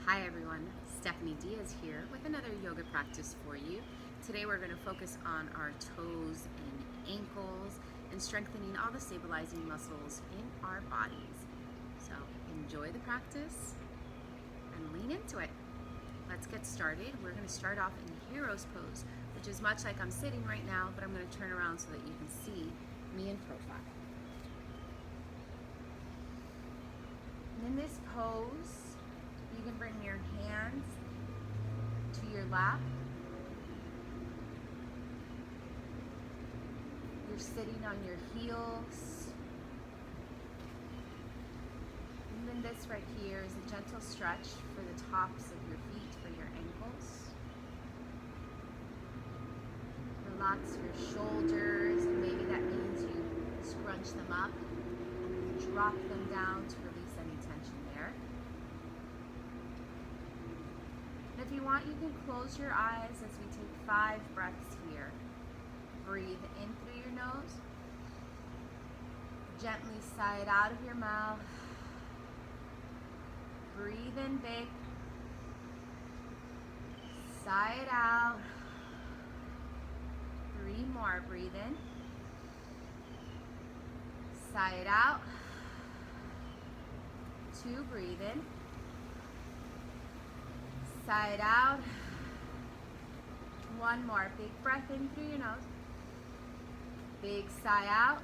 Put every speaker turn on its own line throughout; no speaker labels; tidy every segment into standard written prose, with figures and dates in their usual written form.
Hi everyone, Stephanie Diaz here with another yoga practice for you. Today we're going to focus on our toes and ankles and strengthening all the stabilizing muscles in our bodies. So enjoy the practice and lean into it. Let's get started. We're going to start off in Hero's Pose, which is much like I'm sitting right now, but I'm going to turn around so that you can see me in profile. And in this pose, you can bring your hands to your lap. You're sitting on your heels. And then this right here is a gentle stretch for the tops of your feet, for your ankles. Relax your shoulders, and maybe that means you scrunch them up and drop them down to release any tension there. And if you want, you can close your eyes as we take 5 breaths here. Breathe in through your nose. Gently sigh it out of your mouth. Breathe in big. Sigh it out. 3 more. Breathe in. Sigh it out. 2. Breathe in. Sigh it out. 1 more. Big breath in through your nose. Big sigh out.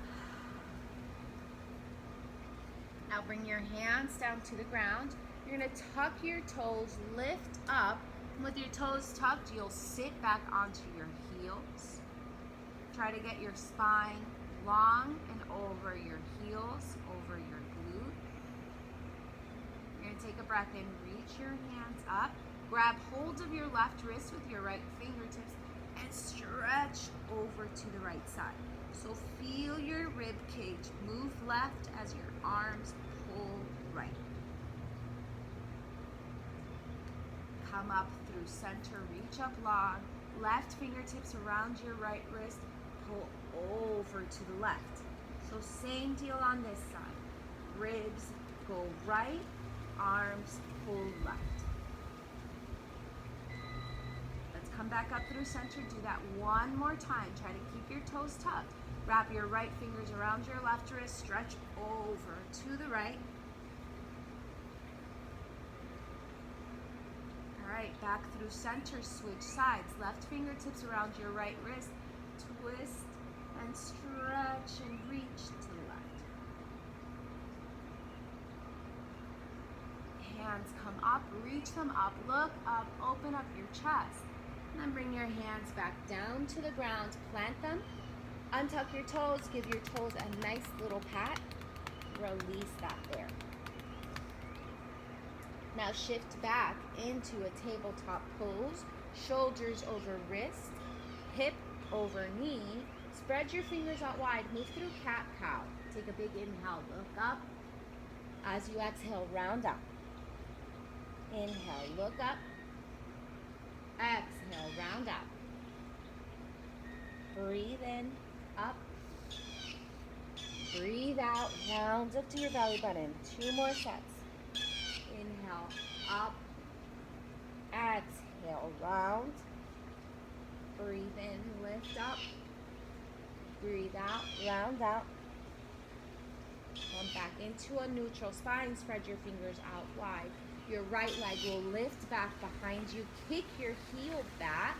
Now bring your hands down to the ground. You're going to tuck your toes, lift up. And with your toes tucked, you'll sit back onto your heels. Try to get your spine long and over your heels, over your glute. You're going to take a breath in, reach your hands up. Grab hold of your left wrist with your right fingertips and stretch over to the right side. So feel your rib cage move left as your arms pull right. Come up through center, reach up long. Left fingertips around your right wrist, pull over to the left. So same deal on this side. Ribs go right, arms pull left. Come back up through center. Do that one more time. Try to keep your toes tucked. Wrap your right fingers around your left wrist. Stretch over to the right. All right, back through center. Switch sides. Left fingertips around your right wrist. Twist and stretch and reach to the left. Hands come up. Reach them up. Look up. Open up your chest. And then bring your hands back down to the ground, plant them, untuck your toes, give your toes a nice little pat, release that there. Now shift back into a tabletop pose, shoulders over wrist, hip over knee, spread your fingers out wide, move through cat-cow. Take a big inhale, look up. As you exhale, round up. Inhale, look up. Exhale, round up. Breathe in, up. Breathe out, round up to your belly button. 2 more sets. Inhale, up. Exhale, round. Breathe in, lift up. Breathe out, round up. Come back into a neutral spine. Spread your fingers out wide. Your right leg will lift back behind you. Kick your heel back.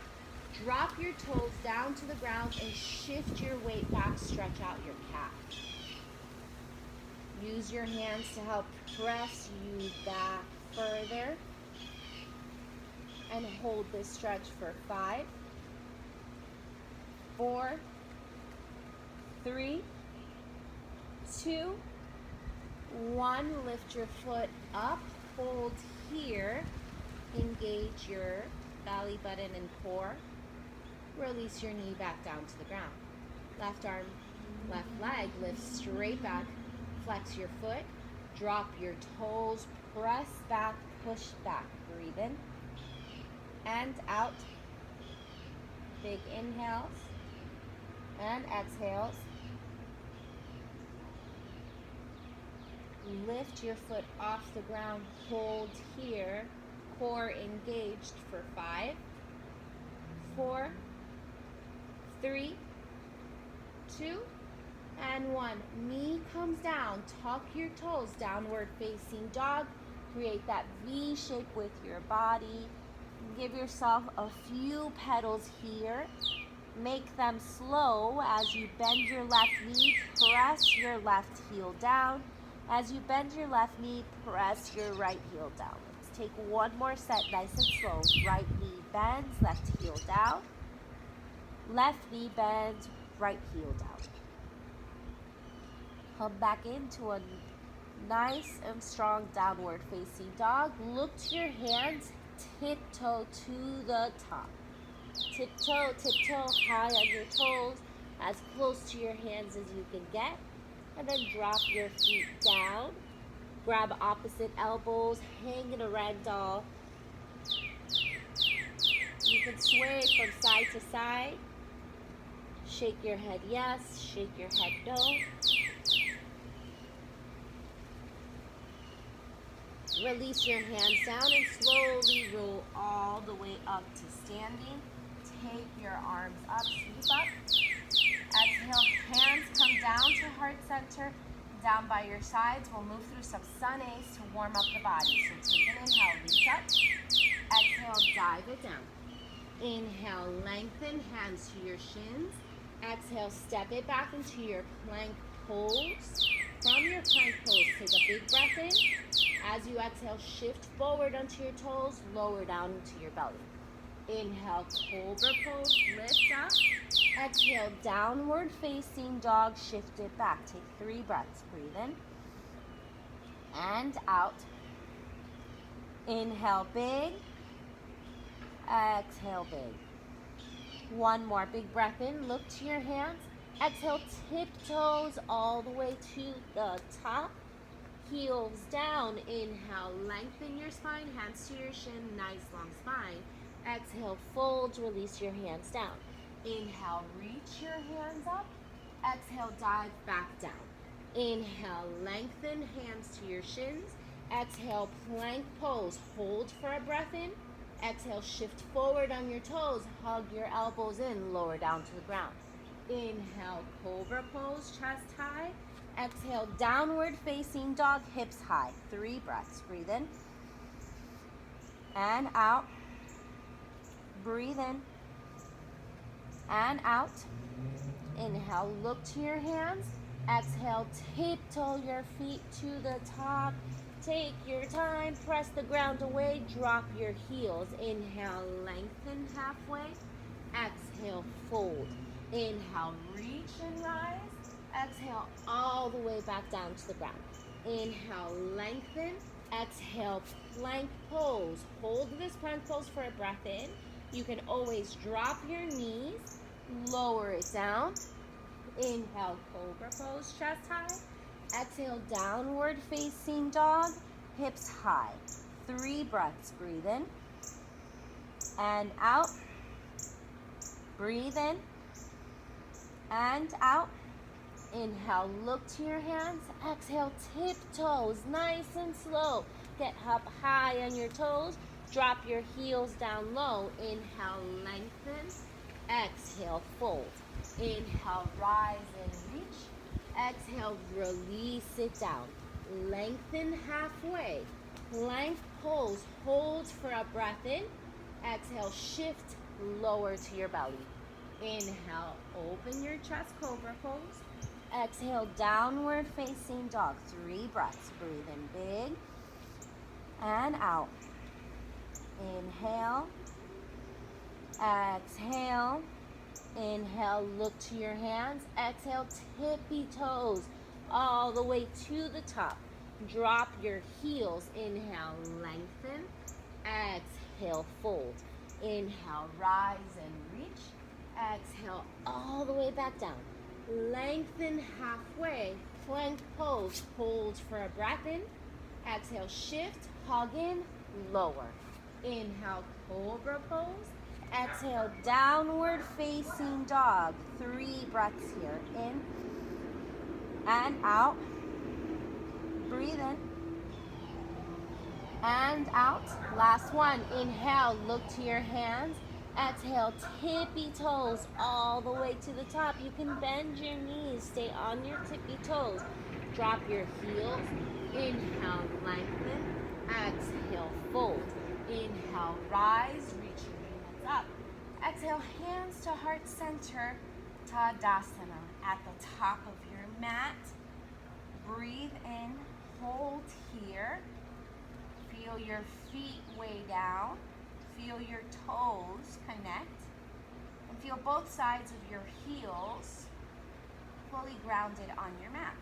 Drop your toes down to the ground and shift your weight back. Stretch out your calf. Use your hands to help press you back further. And hold this stretch for 5, 4, 3, 2, 1. Lift your foot up. Hold here. Engage your belly button and core. Release your knee back down to the ground. Left arm, left leg lifts straight back. Flex your foot. Drop your toes. Press back. Push back. Breathe in and out. Big inhales and exhales. Lift your foot off the ground, hold here, core engaged for 5, 4, 3, 2, and 1. Knee comes down. Tuck your toes. Downward facing dog. Create that V shape with your body. Give yourself a few petals here. Make them slow as you bend your left knee. Press your left heel down. As you bend your left knee, press your right heel down. Let's take one more set, nice and slow. Right knee bends, left heel down. Left knee bends, right heel down. Come back into a nice and strong downward facing dog. Look to your hands, tiptoe to the top. Tiptoe, tiptoe high on your toes, as close to your hands as you can get. And then drop your feet down. Grab opposite elbows, hang in a ragdoll. You can sway from side to side. Shake your head yes, shake your head no. Release your hands down and slowly roll all the way up to standing. Take your arms up, sweep up. Exhale, hands come down to heart center, down by your sides. We'll move through some sun A's to warm up the body. So take an inhale, reach up. Exhale, dive it down. Inhale, lengthen, hands to your shins. Exhale, step it back into your plank pose. From your plank pose, take a big breath in. As you exhale, shift forward onto your toes, lower down into your belly. Inhale, cobra pose, lift up. Exhale, downward facing dog, shift it back. Take 3 breaths, breathe in and out. Inhale, big. Exhale, big. One more big breath in, look to your hands. Exhale, tiptoes all the way to the top. Heels down. Inhale, lengthen your spine, hands to your shin, nice long spine. Exhale, fold, release your hands down. Inhale, reach your hands up. Exhale, dive back down. Inhale, lengthen, hands to your shins. Exhale, plank pose, hold for a breath in. Exhale, shift forward on your toes, hug your elbows in, lower down to the ground. Inhale, cobra pose, chest high. Exhale, downward facing dog, hips high. 3 breaths, breathe in and out. Breathe in and out. Inhale, look to your hands. Exhale, tiptoe your feet to the top. Take your time, press the ground away, drop your heels. Inhale, lengthen halfway. Exhale, fold. Inhale, reach and rise. Exhale, all the way back down to the ground. Inhale, lengthen. Exhale, plank pose. Hold this plank pose for a breath in. You can always drop your knees, lower it down. Inhale, cobra pose, chest high. Exhale, downward facing dog, hips high. 3 breaths, breathe in and out. Breathe in and out. Inhale, look to your hands. Exhale, tiptoes, nice and slow. Get up high on your toes. Drop your heels down low. Inhale, lengthen. Exhale, fold. Inhale, rise and reach. Exhale, release it down. Lengthen halfway. Plank pose, hold for a breath in. Exhale, shift, lower to your belly. Inhale, open your chest, cobra pose. Exhale, downward facing dog. 3 breaths. Breathe in big and out. Inhale. Exhale. Inhale, look to your hands. Exhale, tippy toes all the way to the top. Drop your heels. Inhale, lengthen. Exhale, fold. Inhale, rise and reach. Exhale, all the way back down. Lengthen halfway. Plank pose. Hold for a breath in. Exhale, shift, hug in, lower. Inhale, cobra pose. Exhale, downward facing dog. 3 breaths here. In and out. Breathe in and out. Last one. Inhale, look to your hands. Exhale, tippy toes all the way to the top. You can bend your knees, stay on your tippy toes. Drop your heels. Inhale, lengthen. Exhale, fold. Inhale, rise, reach your hands up. Exhale, hands to heart center, Tadasana. At the top of your mat, breathe in, hold here. Feel your feet way down. Feel your toes connect. And feel both sides of your heels fully grounded on your mat.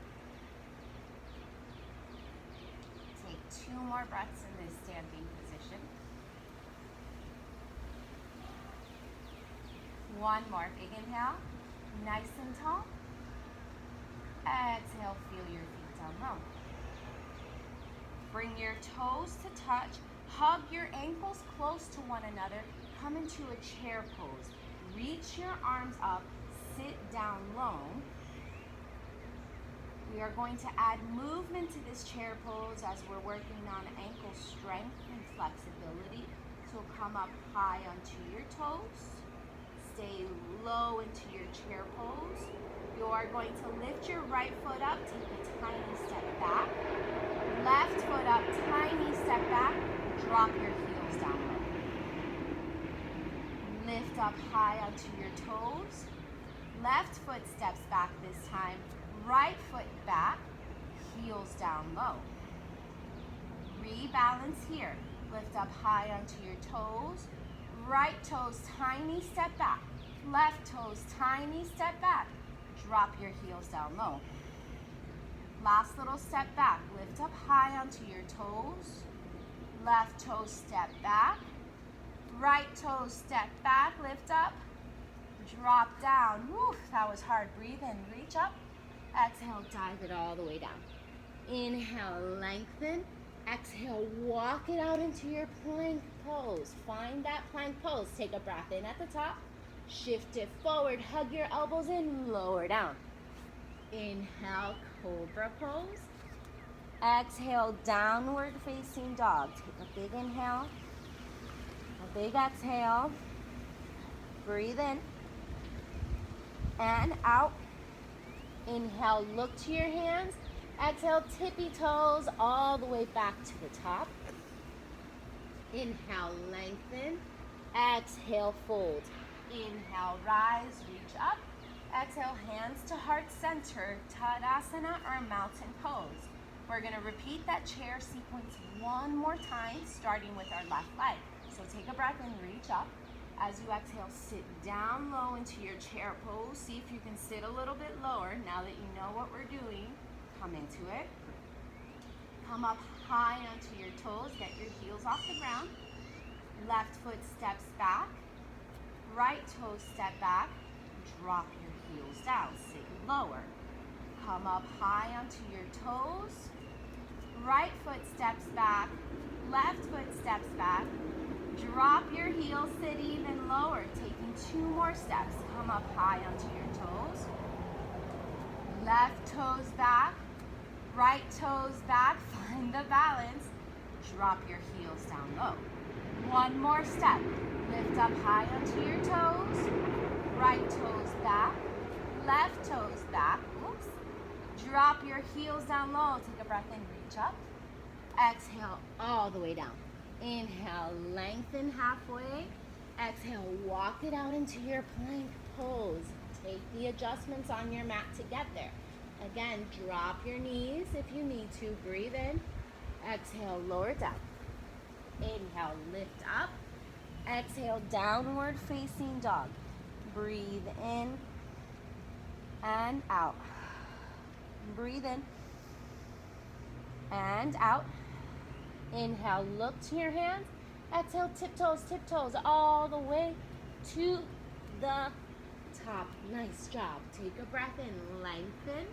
Take 2 more breaths in this standing position. 1 more. Big inhale. Nice and tall. Exhale, feel your feet down low. Bring your toes to touch. Hug your ankles close to one another. Come into a chair pose. Reach your arms up. Sit down low. We are going to add movement to this chair pose as we're working on ankle strength and flexibility. So come up high onto your toes. Stay low into your chair pose. You are going to lift your right foot up, take a tiny step back. Left foot up, tiny step back. Drop your heels down low. Lift up high onto your toes. Left foot steps back this time. Right foot back, heels down low. Rebalance here. Lift up high onto your toes. Right toes, tiny step back. Left toes, tiny step back. Drop your heels down low. Last little step back. Lift up high onto your toes. Left toe step back. Right toe step back. Lift up. Drop down. Woo, that was hard. Breathe in. Reach up. Exhale, dive it all the way down. Inhale, lengthen. Exhale, walk it out into your plank pose. Find that plank pose. Take a breath in at the top. Shift it forward. Hug your elbows in. Lower down. Inhale, cobra pose. Exhale, downward facing dog. Take a big inhale. A big exhale. Breathe in. And out. Inhale, look to your hands. Exhale, tippy toes all the way back to the top. Inhale, lengthen. Exhale, fold. Inhale, rise, reach up. Exhale, hands to heart center, Tadasana or mountain pose. We're going to repeat that chair sequence 1 more time, starting with our left leg. So take a breath and reach up. As you exhale, sit down low into your chair pose. See if you can sit a little bit lower. Now that you know what we're doing, come into it. Come up high onto your toes. Get your heels off the ground. Left foot steps back. Right toe step back. Drop your heels down. Sit lower. Come up high onto your toes. Right foot steps back. Left foot steps back. Drop your heels, sit even lower. Taking 2 more steps. Come up high onto your toes. Left toes back. Right toes back. Find the balance. Drop your heels down low. 1 more step. Lift up high onto your toes. Right toes back. Left toes back. Oops. Drop your heels down low. Take a breath in. Reach up. Exhale all the way down. Inhale, lengthen halfway. Exhale, walk it out into your plank pose. Take the adjustments on your mat to get there. Again, drop your knees if you need to. Breathe in. Exhale, lower down. Inhale, lift up. Exhale, downward facing dog. Breathe in and out. Breathe in and out. Inhale, look to your hands. Exhale, tiptoes all the way to the top. Nice job. Take a breath in, lengthen.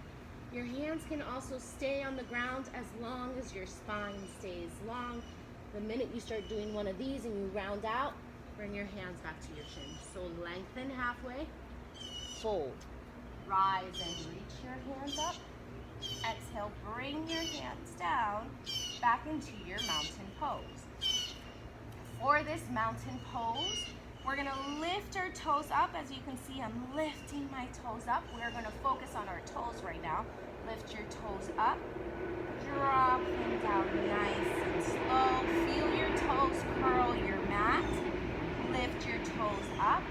Your hands can also stay on the ground as long as your spine stays long. The minute you start doing one of these and you round out, bring your hands back to your chin. So lengthen halfway, fold. Rise and reach your hands up. Exhale, bring your hands down. back into your mountain pose. For this mountain pose, we're gonna lift our toes up. As you can see, I'm lifting my toes up. We're gonna focus on our toes right now. Lift your toes up, drop them down nice and slow. Feel your toes curl your mat. Lift your toes up,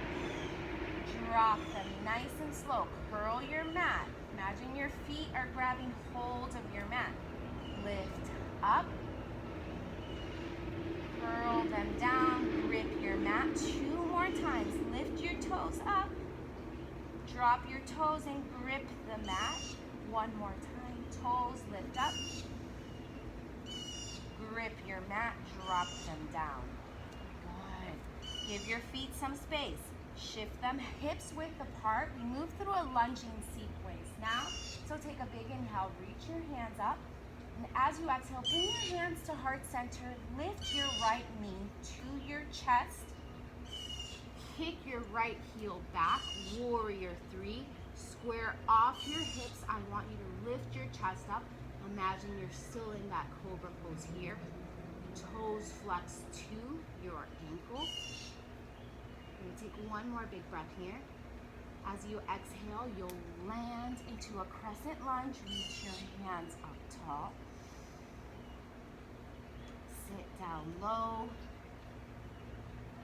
drop them nice and slow. Curl your mat. Imagine your feet are grabbing hold of your mat. Lift up, curl them down, grip your mat. 2 more times. Lift your toes up, drop your toes and grip the mat. 1 more time. Toes lift up, grip your mat, drop them down. Good. Give your feet some space. Shift them hips width apart. We move through a lunging sequence now. So take a big inhale, reach your hands up. And as you exhale, bring your hands to heart center. Lift your right knee to your chest. Kick your right heel back, warrior 3. Square off your hips. I want you to lift your chest up. Imagine you're still in that cobra pose here. Toes flex to your ankle. We're gonna take 1 more big breath here. As you exhale, you'll land into a crescent lunge. Reach your hands up tall. Sit down low.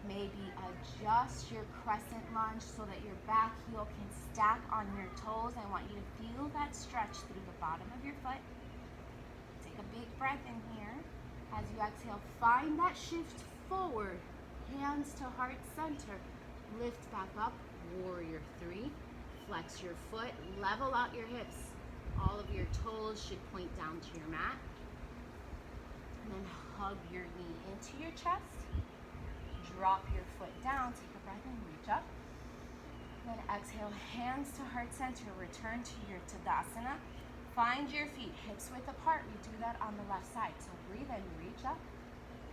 Maybe adjust your crescent lunge so that your back heel can stack on your toes. I want you to feel that stretch through the bottom of your foot. Take a big breath in here. As you exhale, find that shift forward. Hands to heart center. Lift back up, warrior 3. Flex your foot, level out your hips. All of your toes should point down to your mat. And then hug your knee into your chest. Drop your foot down, take a breath and reach up. Then exhale, hands to heart center, return to your Tadasana. Find your feet hips width apart. We do that on the left side. So breathe in, reach up.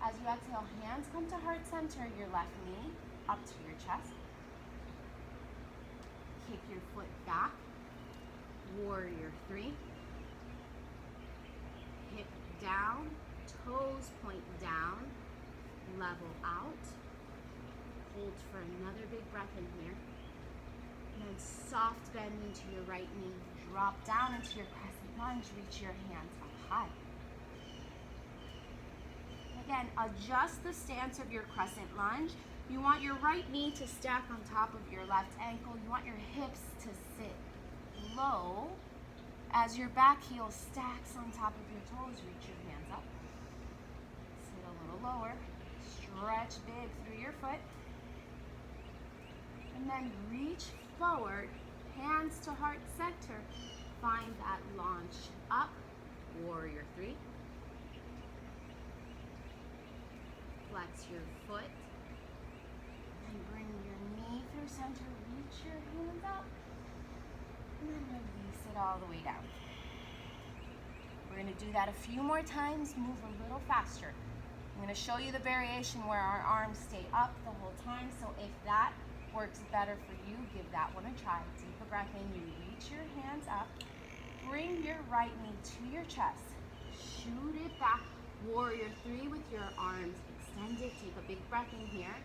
As you exhale, hands come to heart center, your left knee up to your chest. Kick your foot back, warrior 3. Hip down, toes point down, level out. Hold for another big breath in here. And then soft bend into your right knee. Drop down into your crescent lunge. Reach your hands up high. Again, adjust the stance of your crescent lunge. You want your right knee to stack on top of your left ankle. You want your hips to sit low. As your back heel stacks on top of your toes, reach your hands up. Sit a little lower. Stretch big through your foot. And then reach forward, hands to heart center. Find that launch up, warrior 3. Flex your foot. And bring your knee through center. Reach your hands up. And then release it all the way down. We're going to do that a few more times. Move a little faster. I'm going to show you the variation where our arms stay up the whole time. So if that works better for you, give that one a try. Take a breath in. You reach your hands up. Bring your right knee to your chest. Shoot it back. Warrior 3 with your arms extended. Take a big breath in here.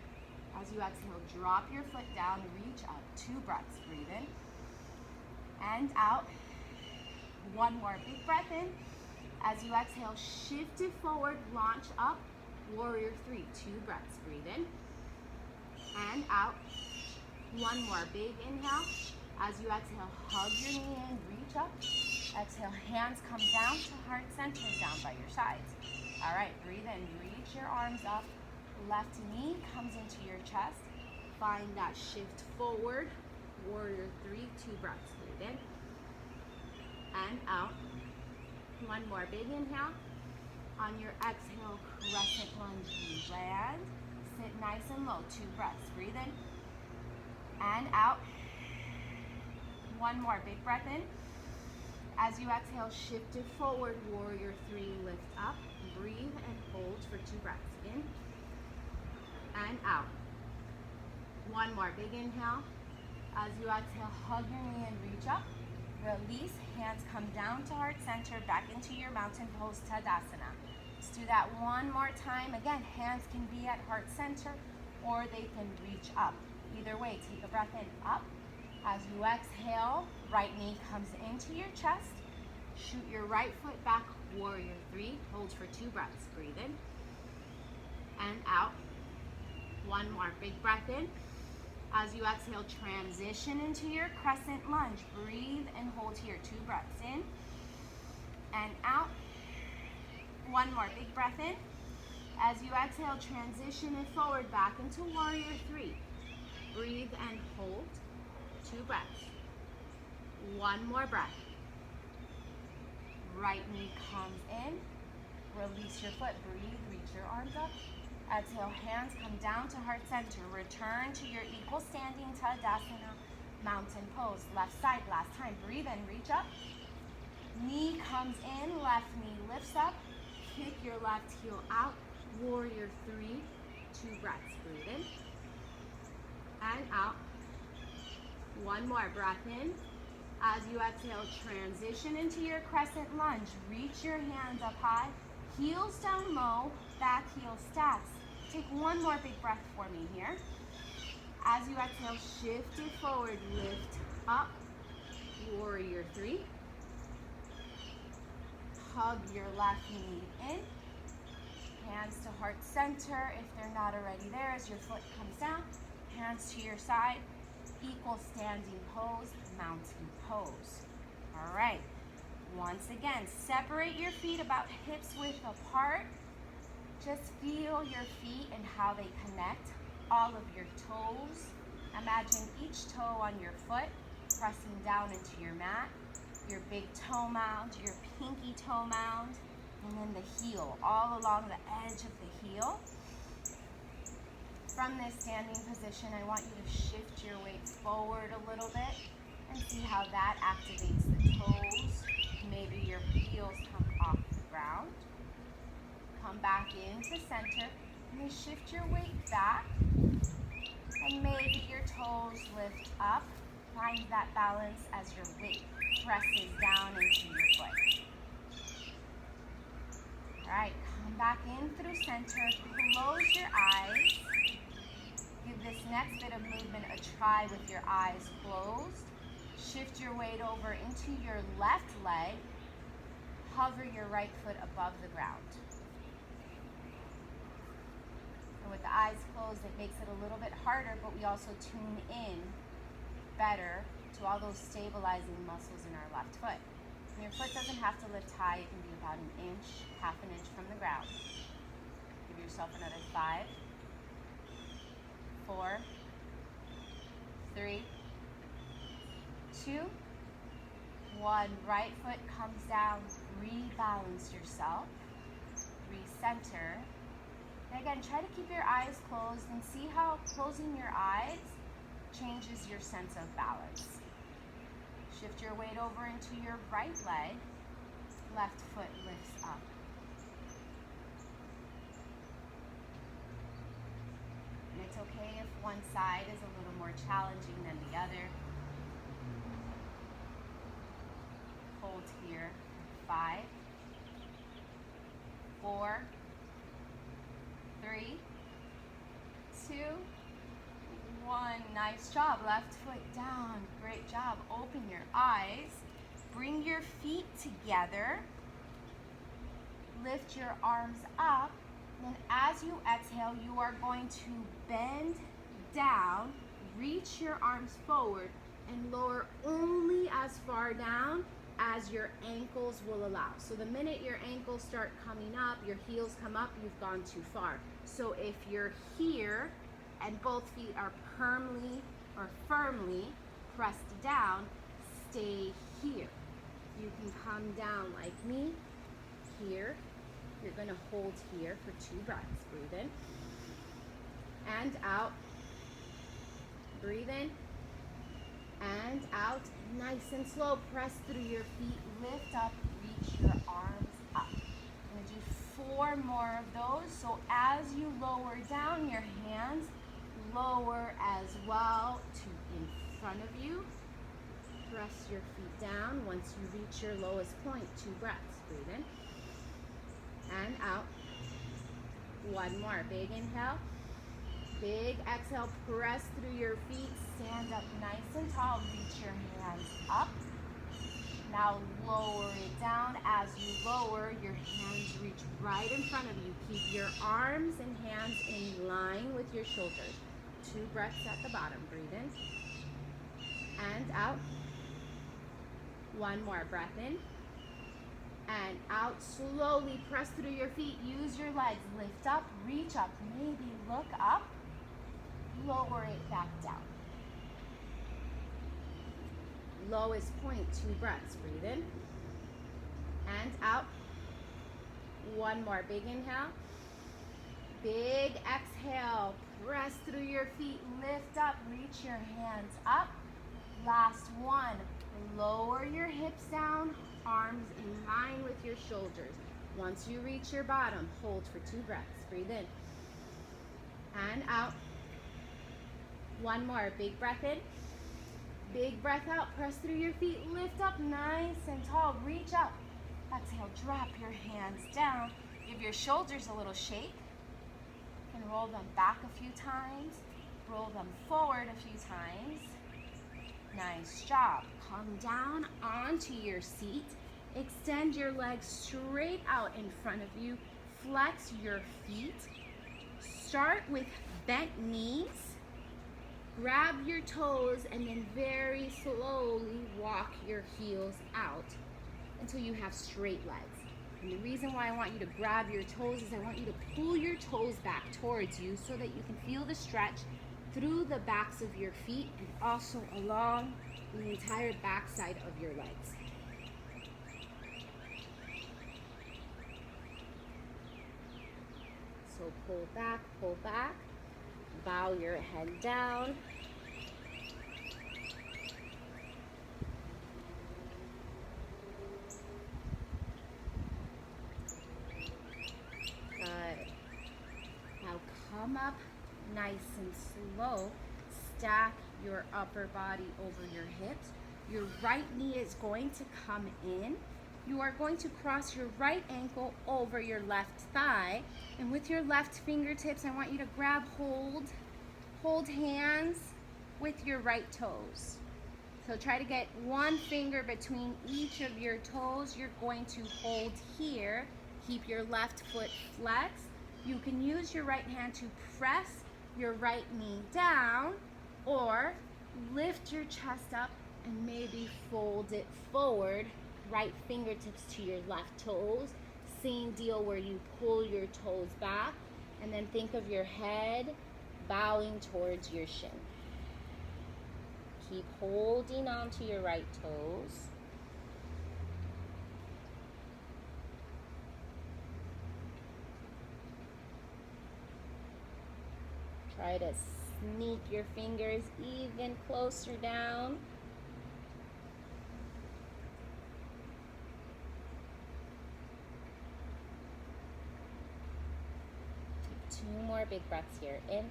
As you exhale, drop your foot down. Reach up. 2 breaths. Breathe in and out. 1 more big breath in. As you exhale, shift it forward. Launch up. Warrior 3. 2 breaths. Breathe in and out. 1 more big inhale. As you exhale, hug your knee in, reach up. Exhale, hands come down to heart center, down by your sides. All right, breathe in, reach your arms up. Left knee comes into your chest. Find that shift forward. Warrior 3, 2 breaths. Breathe in and out. 1 more big inhale. On your exhale, crescent lunge, you land. Sit nice and low, 2 breaths. Breathe in and out. 1 more big breath in. As you exhale, shift it forward. Warrior 3, lift up. Breathe and hold for 2 breaths. In and out. 1 more big inhale. As you exhale, hug your knee and reach up. Release, hands come down to heart center, back into your mountain pose, Tadasana. Let's do that one more time. Again, hands can be at heart center or they can reach up. Either way, take a breath in, up. As you exhale, right knee comes into your chest. Shoot your right foot back, warrior three. Hold for 2 breaths. Breathe in and out. One more, big breath in. As you exhale, transition into your crescent lunge. Breathe and hold here. 2 breaths in and out. One more, big breath in. As you exhale, transition it forward back into warrior three. Breathe and hold. 2 breaths. One more breath. Right knee comes in. Release your foot. Breathe. Reach your arms up. Exhale. Hands come down to heart center. Return to your equal standing Tadasana mountain pose. Left side. Last time. Breathe in. Reach up. Knee comes in. Left knee lifts up. Kick your left heel out. Warrior three. 2 breaths. Breathe in and out. One more breath in. As you exhale, transition into your crescent lunge. Reach your hands up high, heels down low, back heel stacks. Take one more big breath for me here. As you exhale, shift it forward, lift up, warrior three. Hug your left knee in. Hands to heart center if they're not already there as your foot comes down. Hands to your side. Equal standing pose, mountain pose. All right. Once again, separate your feet about hips width apart. Just feel your feet and how they connect. All of your toes. Imagine each toe on your foot pressing down into your mat. Your big toe mound, your pinky toe mound, and then the heel, all along the edge of the heel. From this standing position, I want you to shift your weight forward a little bit and see how that activates the toes. Maybe your heels come off the ground. Come back into center and then shift your weight back. And maybe your toes lift up. Find that balance as your weight presses down into your foot. All right, come back in through center. Close your eyes. Give this next bit of movement a try with your eyes closed. Shift your weight over into your left leg. Hover your right foot above the ground. And with the eyes closed, it makes it a little bit harder, but we also tune in better to all those stabilizing muscles in our left foot. And your foot doesn't have to lift high. It can be about an inch, half an inch from the ground. Give yourself another 5, 4, 3, 2, 1. Right foot comes down. Rebalance yourself. Recenter. And again, try to keep your eyes closed and see how closing your eyes changes your sense of balance. Shift your weight over into your right leg. Left foot lifts up. And it's okay if one side is a little more challenging than the other. Hold here. 5, 4, 3, 2, 1. Nice job. Left foot down. Great job. Open your eyes. Bring your feet together. Lift your arms up. And as you exhale, you are going to bend down, reach your arms forward, and lower only as far down as your ankles will allow. So the minute your ankles start coming up, your heels come up, you've gone too far. So if you're here and both feet are firmly pressed down, stay here. You can come down like me, here. You're going to hold here for 2 breaths. Breathe in and out. Breathe in and out. Nice and slow. Press through your feet. Lift up. Reach your arms up. I'm going to do 4 more of those. So as you lower down, your hands lower as well to in front of you. Press your feet down. Once you reach your lowest point, 2 breaths. Breathe in and out. One more, big inhale. Big exhale, press through your feet, stand up nice and tall, reach your hands up. Now lower it down. As you lower, your hands reach right in front of you. Keep your arms and hands in line with your shoulders. 2 breaths at the bottom. Breathe in and out. One more breath in and out. Slowly press through your feet. Use your legs. Lift up, reach up, maybe look up. Lower it back down. Lowest point, 2 breaths. Breathe in and out. One more, big inhale. Big exhale. Press through your feet. Lift up, reach your hands up. Last one. Lower your hips down, arms in line with your shoulders. Once you reach your bottom, hold for 2 breaths. Breathe in and out. One more, big breath in. Big breath out, press through your feet, lift up nice and tall, reach up. Exhale, drop your hands down. Give your shoulders a little shake. And roll them back a few times. Roll them forward a few times. Nice job. Come down onto your seat. Extend your legs straight out in front of you. Flex your feet. Start with bent knees. Grab your toes and then very slowly walk your heels out until you have straight legs. And the reason why I want you to grab your toes is I want you to pull your toes back towards you so that you can feel the stretch through the backs of your feet and also along the entire backside of your legs. So pull back, bow your head down. Good. Now come up nice and slow. Stack your upper body over your hips. Your right knee is going to come in. You are going to cross your right ankle over your left thigh. And with your left fingertips, I want you to grab hold hands with your right toes. So try to get one finger between each of your toes. You're going to hold here. Keep your left foot flexed. You can use your right hand to press your right knee down or lift your chest up and maybe fold it forward. Right fingertips to your left toes. Same deal where you pull your toes back and then think of your head bowing towards your shin. Keep holding on to your right toes. Try to sneak your fingers even closer down. Take 2 more big breaths here. In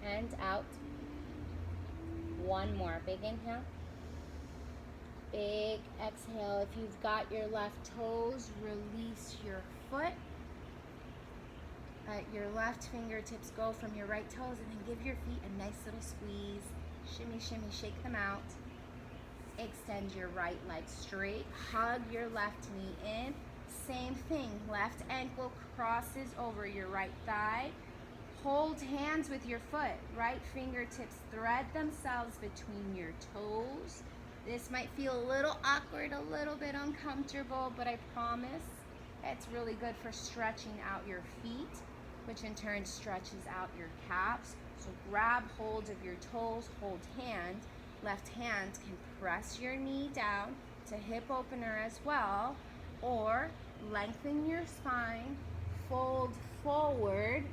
and out. One more big inhale. Big exhale. If you've got your left toes, release your foot. Let your left fingertips go from your right toes and then give your feet a nice little squeeze. Shimmy, shimmy, shake them out. Extend your right leg straight. Hug your left knee in. Same thing. Left ankle crosses over your right thigh. Hold hands with your foot. Right fingertips thread themselves between your toes. This might feel a little awkward, a little bit uncomfortable, but I promise it's really good for stretching out your feet, which in turn stretches out your calves. So grab hold of your toes, hold hand. Left hand can press your knee down to hip opener as well, or lengthen your spine, fold forward.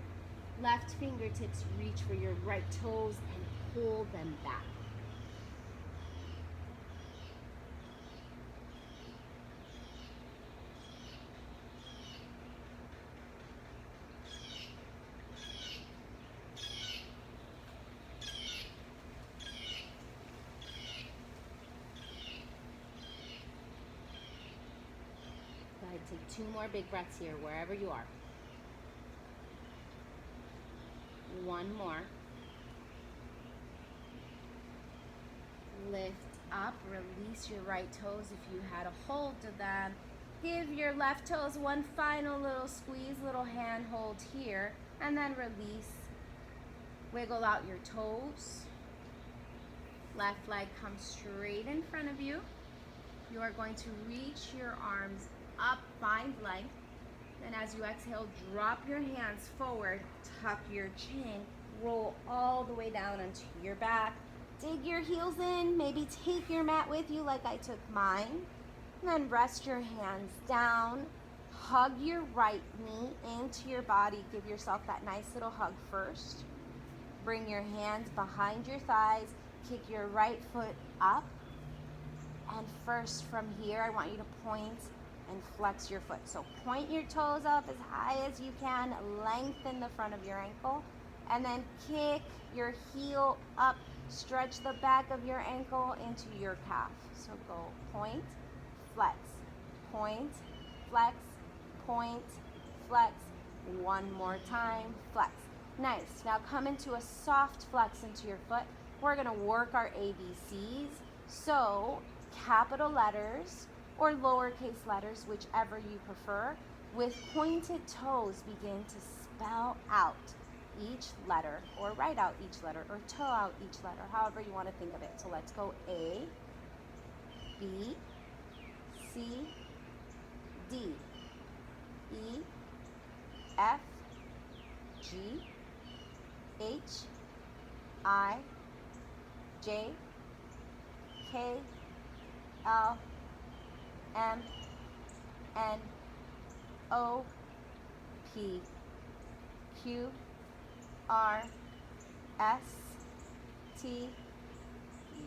Left fingertips reach for your right toes and pull them back. Take 2 more big breaths here, wherever you are. 1 more. Lift up, release your right toes if you had a hold of them. Give your left toes one final little squeeze, little hand hold here, and then release. Wiggle out your toes. Left leg comes straight in front of you. You are going to reach your arms up, find length. Then as you exhale, drop your hands forward, tuck your chin, roll all the way down onto your back. Dig your heels in, maybe take your mat with you like I took mine. And then rest your hands down. Hug your right knee into your body. Give yourself that nice little hug first. Bring your hands behind your thighs. Kick your right foot up. And first from here, I want you to point and flex your foot. So point your toes up as high as you can. Lengthen the front of your ankle. And then kick your heel up. Stretch the back of your ankle into your calf. So go point, flex, point, flex, point, flex. One more time, flex. Nice. Now come into a soft flex into your foot. We're going to work our ABCs. So capital letters or lowercase letters, whichever you prefer, with pointed toes begin to spell out each letter, or write out each letter, or toe out each letter, however you want to think of it. So let's go A, B, C, D, E, F, G, H, I, J, K, L, M, N, O, P, Q, R, S, T,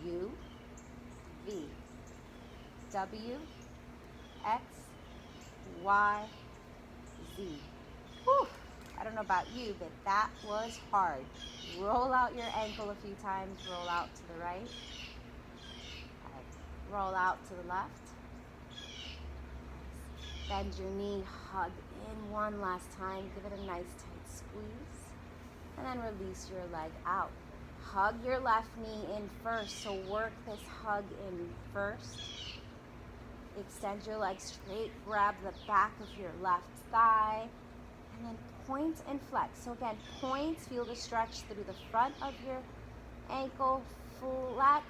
U, V, W, X, Y, Z. Whew. I don't know about you, but that was hard. Roll out your ankle a few times. Roll out to the right. Roll out to the left. Bend your knee. Hug in one last time. Give it a nice tight squeeze. And then release your leg out. Hug your left knee in first. So work this hug in first. Extend your leg straight. Grab the back of your left thigh. And then point and flex. So again, point, feel the stretch through the front of your ankle. Flex,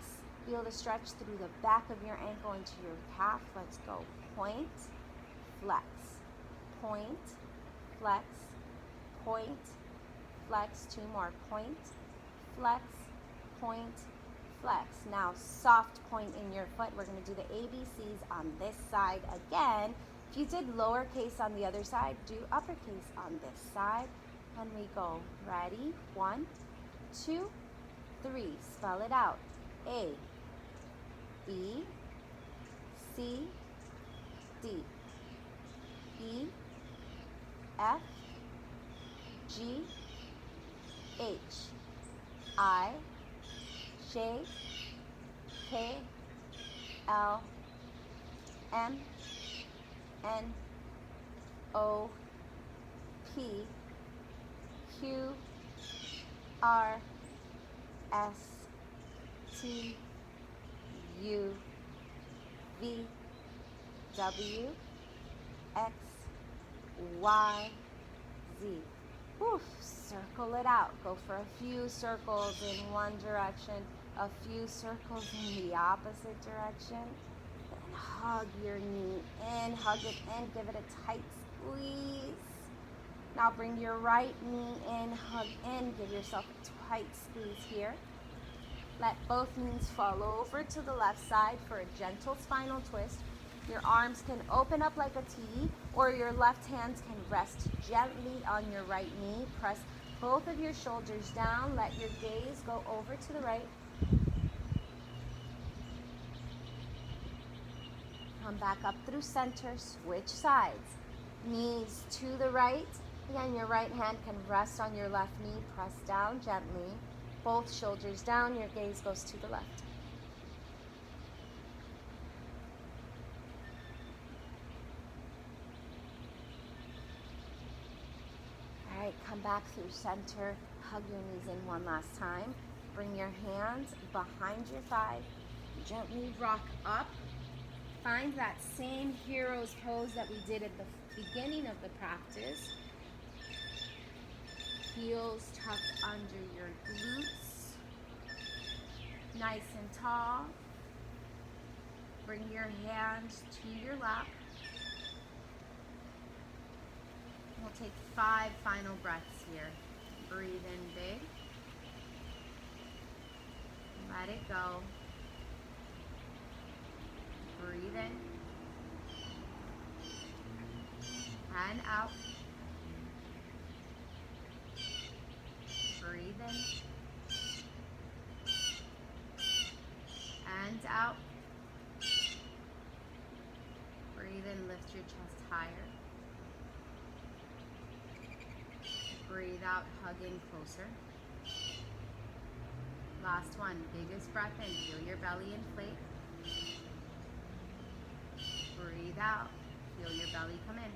feel the stretch through the back of your ankle into your calf. Let's go. Point, flex, point, flex, point, flex. 2 more. Point, flex, point, flex. Now soft point in your foot. We're going to do the ABCs on this side again. If you did lowercase on the other side, do uppercase on this side. And we go. Ready? 1, 2, 3. Spell it out. A, B, C, D, E, F, G, H, I, J, K, L, M, N, O, P, Q, R, S, T, U, V, W, X, Y, Z. Whew, circle it out. Go for a few circles in one direction, a few circles in the opposite direction. And hug your knee in, hug it in, give it a tight squeeze. Now bring your right knee in, hug in, give yourself a tight squeeze here. Let both knees fall over to the left side for a gentle spinal twist. Your arms can open up like a T, or your left hands can rest gently on your right knee. Press both of your shoulders down. Let your gaze go over to the right. Come back up through center. Switch sides. Knees to the right. Again, your right hand can rest on your left knee. Press down gently. Both shoulders down. Your gaze goes to the left. come back through center, hug your knees in one last time. Bring your hands behind your thigh, gently rock up. Find that same hero's pose that we did at the beginning of the practice. Heels tucked under your glutes, nice and tall. Bring your hands to your lap. We'll take 5 final breaths here. Breathe in big. Let it go. Breathe in. And out. Breathe in. And out. Breathe in, lift your chest higher. Breathe out, hug in closer. Last one, biggest breath in, feel your belly inflate. Breathe out, feel your belly come in.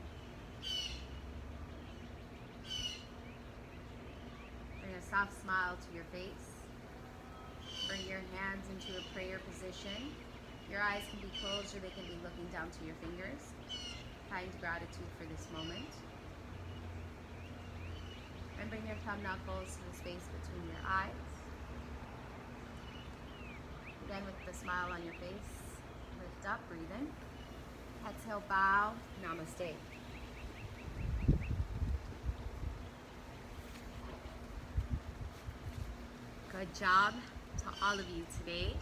Bring a soft smile to your face. Bring your hands into a prayer position. Your eyes can be closed or they can be looking down to your fingers. Kind gratitude for this moment. And bring your thumb knuckles to the space between your eyes. Again, with the smile on your face, lift up, breathe in. Exhale, bow, namaste. Good job to all of you today.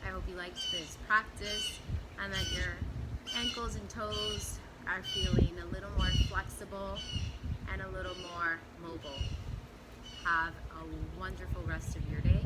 I hope you liked this practice and that your ankles and toes are feeling a little more flexible and a little more mobile. Have a wonderful rest of your day.